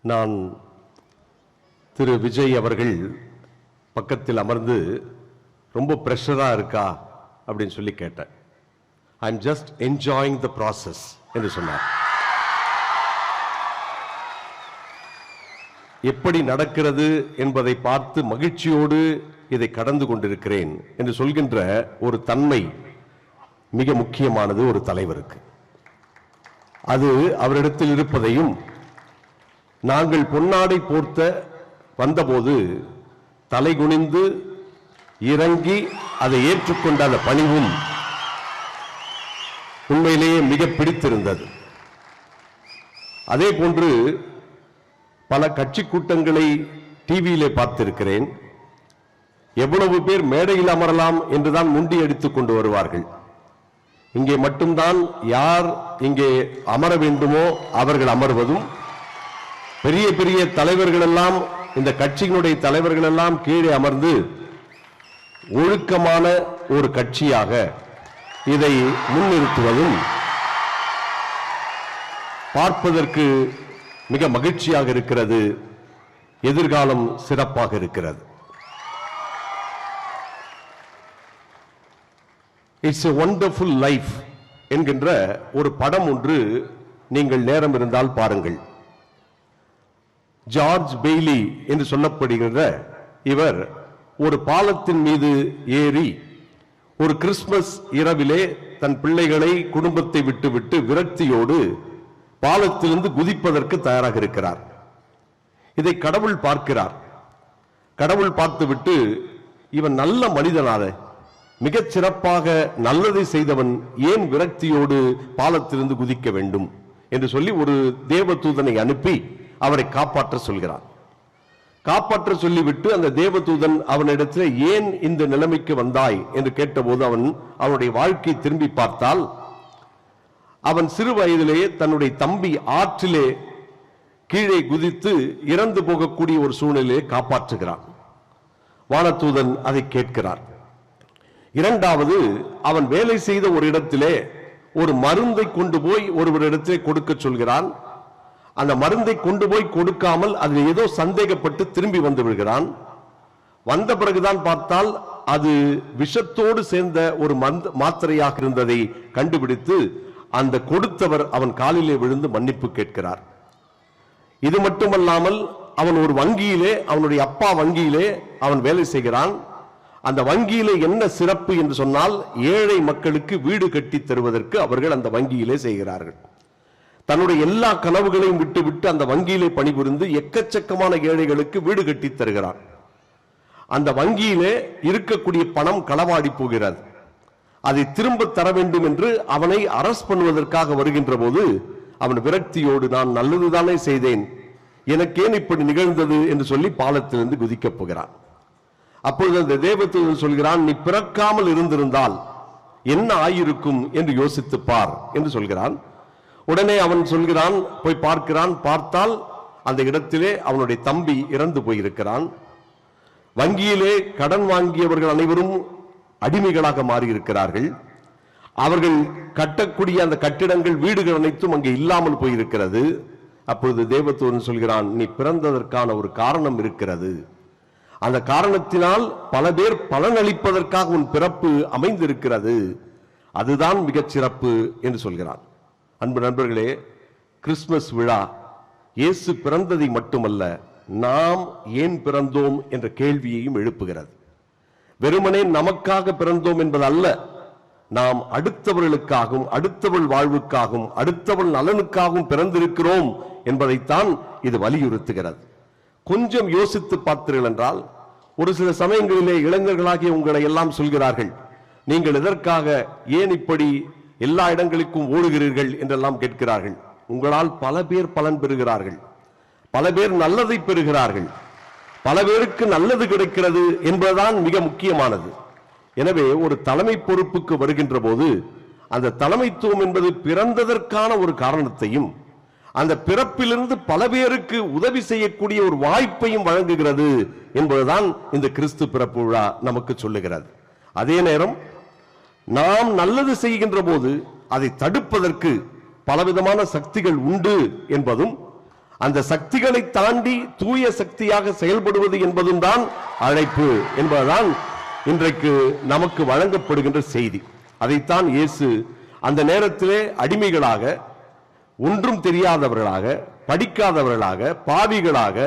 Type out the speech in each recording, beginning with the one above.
நான் திரு விஜய் அவர்கள் பக்கத்தில் அமர்ந்து ரொம்ப பிரஷரா இருக்கா அப்படின்னு சொல்லி கேட்டேன். I am just enjoying the process என்று சொன்னார். எப்படி நடக்கிறது என்பதை பார்த்து மகிழ்ச்சியோடு இதை கடந்து கொண்டிருக்கிறேன் என்று சொல்கின்ற ஒரு தன்மை மிக முக்கியமானது ஒரு தலைவருக்கு. அது அவரிடத்தில் இருப்பதையும், நாங்கள் பொன்னாடை போர்த்த வந்தபோது தலைகுனிந்து இறங்கி அதை ஏற்றுக்கொண்ட அந்த பணிவும் உண்மையிலேயே மிக பிடித்திருந்தது. அதே போன்று பல கட்சி கூட்டங்களை டிவியிலே பார்த்திருக்கிறேன். எவ்வளவு பேர் மேடையில் அமரலாம் என்றுதான் முண்டி அடித்துக் கொண்டு வருவார்கள். இங்கே மட்டும்தான் யார் இங்கே அமர வேண்டுமோ அவர்கள் அமர்வதும், பெரிய பெரிய தலைவர்கள் எல்லாம், இந்த கட்சியினுடைய தலைவர்கள் எல்லாம் கீழே அமர்ந்து ஒழுக்கமான ஒரு கட்சியாக இதை முன்னிறுத்துவதும் பார்ப்பதற்கு மிக மகிழ்ச்சியாக இருக்கிறது. எதிர்காலம் சிறப்பாக இருக்கிறது. இட்ஸ் எ வண்டர்ஃபுல் லைஃப் என்கின்ற ஒரு படம் ஒன்று நீங்கள் நேரம் இருந்தால் பாருங்கள். ஜார்ஜ் பெய்லி என்று சொல்லப்படுகிற இவர் ஒரு பாலத்தின் மீது ஏறி ஒரு கிறிஸ்துமஸ் இரவிலே தன் பிள்ளைகளை குடும்பத்தை விட்டுவிட்டு விரக்தியோடு பாலத்திலிருந்து குதிப்பதற்கு தயாராக இருக்கிறார். இதை கடவுள் பார்க்கிறார். கடவுள் பார்த்துவிட்டு, இவன் நல்ல மனிதனாக, மிகச் சிறப்பாக நல்லதை செய்தவன், ஏன் விரக்தியோடு பாலத்திலிருந்து குதிக்க வேண்டும் என்று சொல்லி ஒரு தேவதூதனை அனுப்பி அவரை காப்பாற்ற சொல்கிறார். காப்பாற்ற சொல்லிவிட்டு அந்த தேவதூதன் அவனிடத்தில் ஏன் இந்த நிலைமைக்கு வந்தாய் என்று கேட்டபோது அவனுடைய வாழ்க்கையை திரும்பி பார்த்தால், அவன் சிறு வயதிலேயே தன்னுடைய தம்பி ஆற்றிலே கீழே குதித்து இறந்து போகக்கூடிய ஒரு சூழ்நிலையை காப்பாற்றுகிறான். வானதூதன் அதை கேட்கிறார். இரண்டாவது, அவன் வேலை செய்த ஒரு இடத்திலே ஒரு மருந்தை கொண்டு போய் ஒருவரிடத்திலே கொடுக்க சொல்கிறான். அந்த மருந்தை கொண்டு போய் கொடுக்காமல் அதில் ஏதோ சந்தேகப்பட்டு திரும்பி வந்து விடுகிறான். வந்த பிறகுதான் பார்த்தால் அது விஷத்தோடு சேர்ந்த ஒரு மாத்திரையாக இருந்ததை கண்டுபிடித்து அந்த கொடுத்தவர் அவன் காலிலே விழுந்து மன்னிப்பு கேட்கிறார். இது மட்டுமல்லாமல் அவன் ஒரு வங்கியிலே, அவனுடைய அப்பா வங்கியிலே அவன் வேலை செய்கிறான். அந்த வங்கியிலே என்ன சிறப்பு என்று சொன்னால், ஏழை மக்களுக்கு வீடு கட்டி தருவதற்கு அவர்கள் அந்த வங்கியிலே செய்கிறார்கள். தன்னுடைய எல்லா கனவுகளையும் விட்டுவிட்டு அந்த வங்கியிலே பணிபுரிந்து எக்கச்சக்கமான ஏழைகளுக்கு வீடு கட்டி தருகிறார். அந்த வங்கியிலே இருக்கக்கூடிய பணம் களவாடி போகிறது. அதை திரும்ப தர வேண்டும் என்று அவனை அரஸ்ட் பண்ணுவதற்காக வருகின்ற போது அவன் விரக்தியோடு, நான் நல்லதுதானே செய்தேன், எனக்கேன் இப்படி நிகழ்ந்தது என்று சொல்லி பாலத்திலிருந்து குதிக்கப் போகிறான். அப்பொழுது அந்த தேவதூதன் சொல்கிறான், நீ பிறக்காமல் இருந்திருந்தால் என்ன ஆயிருக்கும் என்று யோசித்து பார் என்று சொல்கிறான். உடனே அவன் சொல்கிறான், போய் பார்க்கிறான். பார்த்தால் அந்த இடத்திலே அவனுடைய தம்பி இறந்து போயிருக்கிறான். வங்கியிலே கடன் வாங்கியவர்கள் அனைவரும் அடிமைகளாக மாறியிருக்கிறார்கள். அவர்கள் கட்டக்கூடிய அந்த கட்டிடங்கள், வீடுகள் அனைத்தும் அங்கே இல்லாமல் போயிருக்கிறது. அப்பொழுது தேவதூதன் சொல்கிறான், நீ பிறந்ததற்கான ஒரு காரணம் இருக்கிறது. அந்த காரணத்தினால் பல பேர் பலனளிப்பதற்காக உன் பிறப்பு அமைந்திருக்கிறது. அதுதான் மிகச் சிறப்பு என்று சொல்கிறான். அன்பு நண்பர்களே, கிறிஸ்துமஸ் விழா இயேசு பிறந்ததை மட்டுமல்ல, நாம் ஏன் பிறந்தோம் என்ற கேள்வியையும் எழுப்புகிறது. வெறுமனே நமக்காக பிறந்தோம் என்பது அல்ல, நாம் அடுத்தவர்களுக்காகவும் அடுத்தவள் வாழ்வுக்காகவும் அடுத்தவள் நலனுக்காகவும் பிறந்திருக்கிறோம் என்பதைத்தான் இது வலியுறுத்துகிறது. கொஞ்சம் யோசித்து பார்த்தீர்கள் என்றால், ஒரு சில சமயங்களிலே இளைஞர்களாகிய உங்களை எல்லாம் சொல்கிறார்கள், நீங்கள் எதற்காக, ஏன் இப்படி எல்லா இடங்களுக்கும் ஓடுகிறீர்கள் என்றெல்லாம் கேட்கிறார்கள். உங்களால் பல பேர் பலன் பெறுகிறார்கள், பல பேர் நல்லதை பெறுகிறார்கள், பல பேருக்கு நல்லது கிடைக்கிறது என்பதுதான் மிக முக்கியமானது. எனவே ஒரு தலைமை பொறுப்புக்கு வருகின்ற போது அந்த தலைமைத்துவம் என்பது பிறந்ததற்கான ஒரு காரணத்தையும், அந்த பிறப்பிலிருந்து பல பேருக்கு உதவி செய்யக்கூடிய ஒரு வாய்ப்பையும் வழங்குகிறது என்பதுதான் இந்த கிறிஸ்து பிறப்பு விழா நமக்கு சொல்லுகிறது. அதே நேரம் நாம் நல்லது செய்கின்ற போது அதை தடுப்பதற்கு பலவிதமான சக்திகள் உண்டு என்பதும், அந்த சக்திகளை தாண்டி தூய சக்தியாக செயல்படுவது என்பதும் தான் அழைப்பு என்பதுதான் இன்றைக்கு நமக்கு வழங்கப்படுகின்ற செய்தி. அதைத்தான் இயேசு அந்த நேரத்திலே அடிமைகளாக, ஒன்றும் தெரியாதவர்களாக, படிக்காதவர்களாக, பாவிகளாக,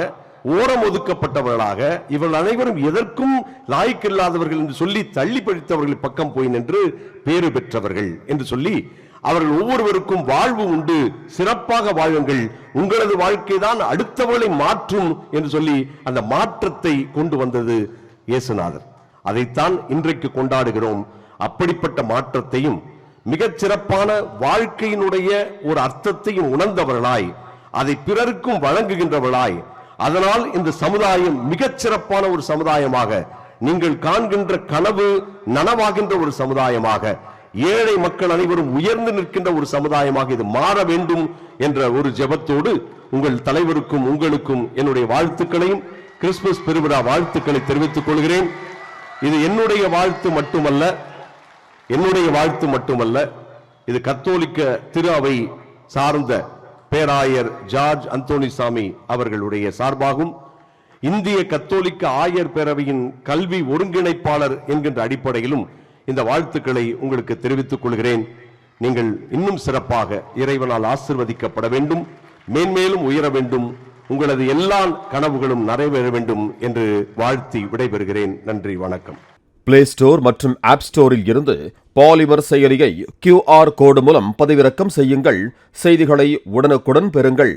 ஓரம் ஒதுக்கப்பட்டவர்களாக, இவர்கள் அனைவரும் எதற்கும் லாய்க்கில்லாதவர்கள் என்று சொல்லி தள்ளி பழித்தவர்கள் பக்கம் போய் நின்று பேறு பெற்றவர்கள் என்று சொல்லி அவர்கள் ஒவ்வொருவருக்கும் வாழ்வு உண்டு, சிறப்பாக வாழுங்கள், உங்களது வாழ்க்கை தான் அடுத்தவர்களை மாற்றும் என்று சொல்லி அந்த மாற்றத்தை கொண்டு வந்தது இயேசுநாதர். அதைத்தான் இன்றைக்கு கொண்டாடுகிறோம். அப்படிப்பட்ட மாற்றத்தையும் மிகச் சிறப்பான வாழ்க்கையினுடைய ஒரு அர்த்தத்தையும் உணர்ந்தவர்களாய், அதை பிறருக்கும் வழங்குகின்றவர்களாய், அதனால் இந்த சமுதாயம் மிகச் சிறப்பான ஒரு சமுதாயமாக, நீங்கள் காண்கின்ற கனவு நனவாகின்ற ஒரு சமுதாயமாக, ஏழை மக்கள் அனைவரும் உயர்ந்து நிற்கின்ற ஒரு சமுதாயமாக இது மாற வேண்டும் என்ற ஒரு ஜெபத்தோடு உங்கள் தலைவருக்கும் உங்களுக்கும் என்னுடைய வாழ்த்துக்களையும் கிறிஸ்துமஸ் பெருவிழா வாழ்த்துக்களை தெரிவித்துக் கொள்கிறேன். இது என்னுடைய வாழ்த்து மட்டுமல்ல, இது கத்தோலிக்க திரு அவை சார்ந்த பேராயர் ஜார்ஜ் அந்தோணிசாமி அவர்களுடைய சார்பாகும், இந்திய கத்தோலிக்க ஆயர் பேரவையின் கல்வி ஒருங்கிணைப்பாளர் என்கின்ற அடிப்படையிலும் இந்த வாழ்த்துக்களை உங்களுக்கு தெரிவித்துக் கொள்கிறேன். நீங்கள் இன்னும் சிறப்பாக இறைவனால் ஆசீர்வதிக்கப்பட வேண்டும், மேன்மேலும் உயர வேண்டும், உங்களது எல்லா கனவுகளும் நிறைவேற வேண்டும் என்று வாழ்த்தி விடைபெறுகிறேன். நன்றி, வணக்கம். பிளே ஸ்டோர் மற்றும் ஆப் ஸ்டோரில் இருந்து பாலிமர் செயலியை QR கோடு மூலம் பதிவிறக்கம் செய்யுங்கள். செய்திகளை உடனுக்குடன் பெறுங்கள்.